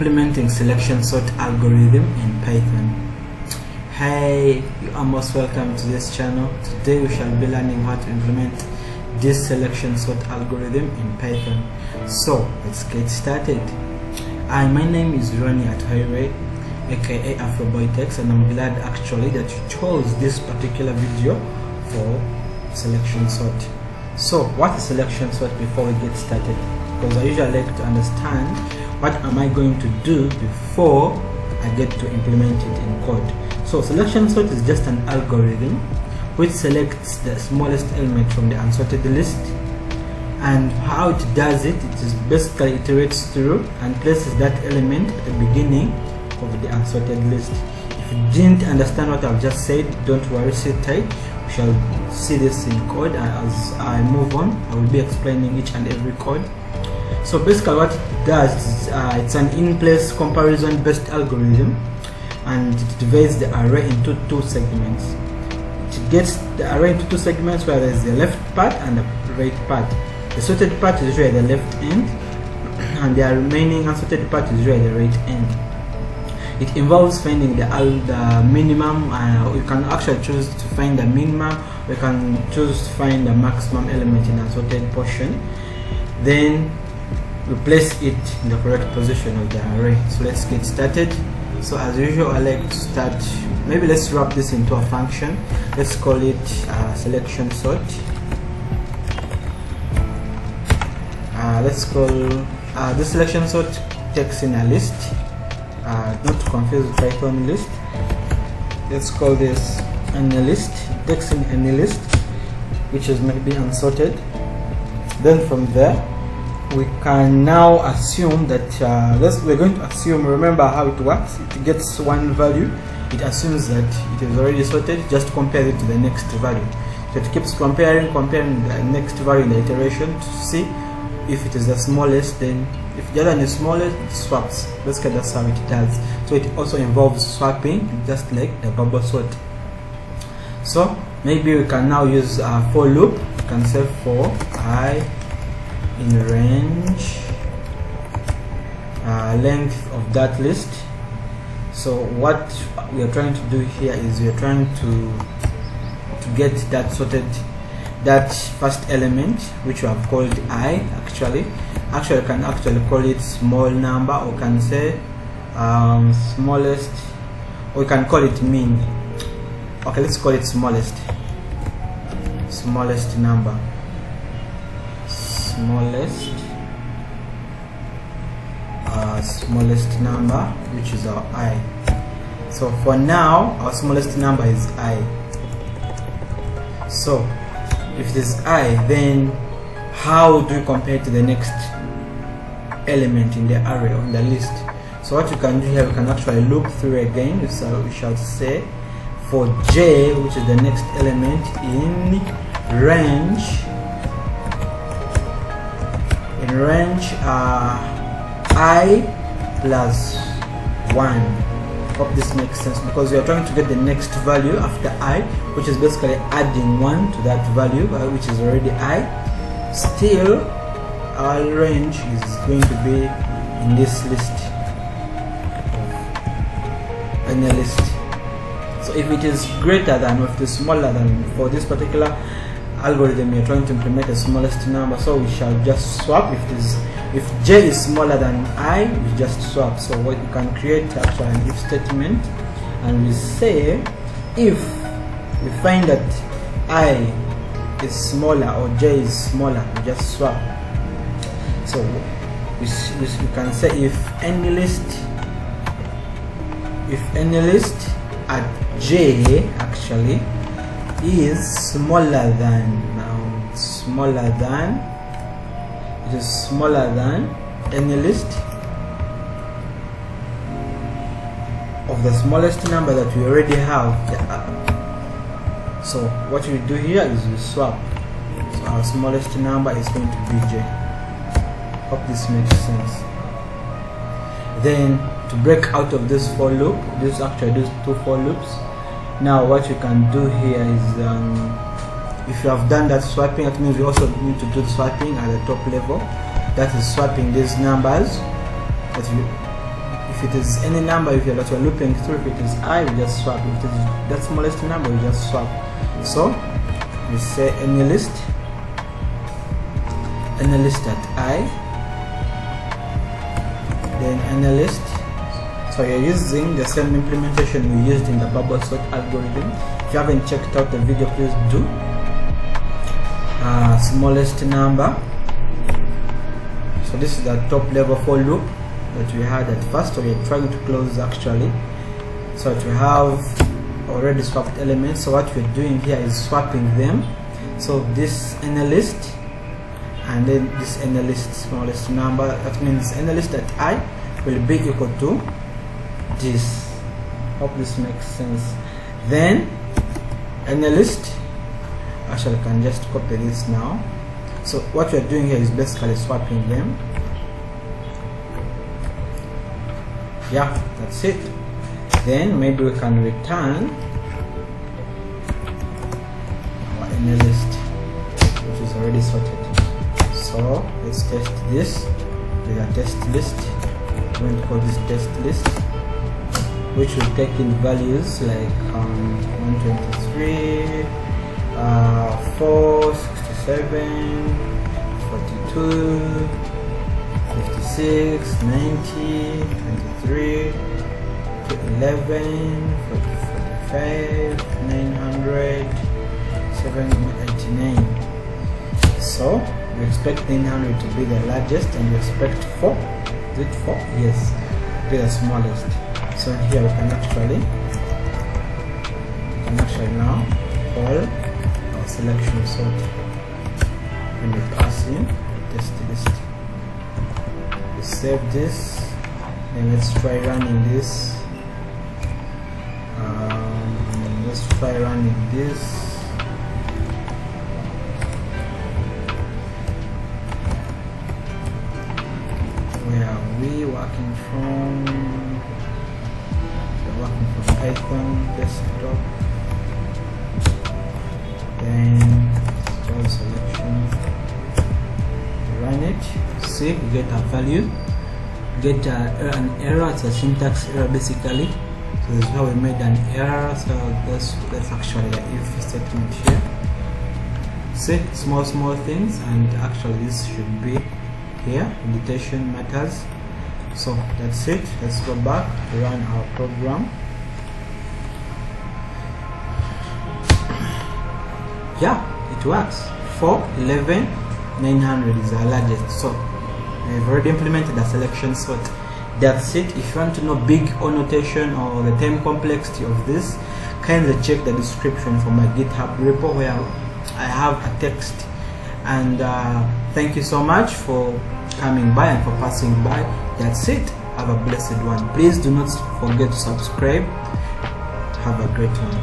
Implementing selection sort algorithm in Python. Hey, you are most welcome to this channel. Today we shall be learning how to implement this selection sort algorithm in Python. So let's get started. My name is Ronnie Atoire, aka Afroboytex, and I'm glad actually that you chose this particular video for selection sort. So what is selection sort before we get started? Because I usually like to understand what am I going to do before I get to implement it in code. So selection sort is just an algorithm which selects the smallest element from the unsorted list, and how it does it, it is basically iterates through and places that element at the beginning of the unsorted list. If you didn't understand what I've just said, don't worry, sit tight. We shall see this in code, and as I move on I will be explaining each and every code. So basically what it does is it's an in-place comparison based algorithm, and it divides the array into two segments. It gets the array into two segments where there is the left part and the right part. The sorted part is usually the left end, and the remaining unsorted part is usually the right end. It involves finding the minimum. You can actually choose to find the minimum, you can choose to find the maximum element in the unsorted portion, then we place it in the correct position of the array. So let's get started. So as usual, I like to start, maybe let's wrap this into a function. Let's call it selection sort. Let's call this selection sort takes in a list, not to confuse with Python list. Let's call this any list. It takes in any list which is maybe unsorted. Then from there we can now assume that we're going to assume, remember how it works, it gets one value, it assumes that it is already sorted, just compare it to the next value. So it keeps comparing the next value in the iteration to see if it is the smallest. Then if the other one is smallest, it swaps. Basically that's how it does. So it also involves swapping, just like the bubble sort. So maybe we can now use a for loop. We can say for I in range length of that list. So what we are trying to do here is we are trying to get that sorted, that first element which we have called I. Actually you can actually call it small number, or can say smallest, or you can call it mean. Okay, let's call it smallest number, smallest number, which is our I. So for now our smallest number is I. So if it is I, then how do we compare it to the next element in the array on the list? So what you can do here, we can actually loop through again. So we shall say for j, which is the next element in range I plus 1. Hope this makes sense, because we are trying to get the next value after I, which is basically adding 1 to that value which is already I. Still our range is going to be in this list, any list. So if it is greater than, or if it is smaller than, for this particular algorithm we are trying to implement the smallest number, so we shall just swap. If j is smaller than I, we just swap. So what you can create actually an if statement, and we say if we find that I is smaller or j is smaller, we just swap. So we can say if any list at j actually is smaller than any list of the smallest number that we already have. So what we do here is we swap. So our smallest number is going to be j. Hope this makes sense. Then to break out of this for loop, these two for loops, now what you can do here is If you have done that swapping, that means you also need to do the swapping at the top level. That is swapping these numbers that you If it is any number, if you're looping through, if it is I, we just swap. If it is that smallest number, we just swap. So we say any list at I, then any list. So you're using the same implementation we used in the bubble sort algorithm. If you haven't checked out the video, please do. Smallest number. So this is the top level for loop that we had at first, or we're trying to close actually. So we have already swapped elements. So what we're doing here is swapping them. So this inner list and then this inner list smallest number, that means inner list at I will be equal to this. Hope this makes sense. Then inner list, actually I can just copy this now. So what we're doing here is basically swapping them. Yeah, that's it. Then maybe we can return our inner list, which is already sorted. So let's test this with a test list. We're going to call this test list, which will take in values like 123, 4, 67, 42, 56, 90, 23, 11, 45, 900, 789. So we expect 900 to be the largest, and we expect 4. Is it 4? Yes, to be the smallest. So here we can actually now call our selection sort and we pass in the test list. We save this, then let's try running this. Let's try running this. Where are we working from? We're working from Python desktop. Then install selection. Run it. See, we get a value. Get an error. It's a syntax error basically. So this is how we made an error. So that's actually the if statement here. See, small things, and actually this should be here. Indentation matters. So that's it. Let's go back, run our program. Yeah, it works. 4, 11, 900 is our largest. So we've already implemented a selection sort. That's it. If you want to know big O notation or the time complexity of this, kindly check the description for my GitHub repo where I have a text. And thank you so much for coming by and for passing by. That's it. Have a blessed one. Please do not forget to subscribe. Have a great one.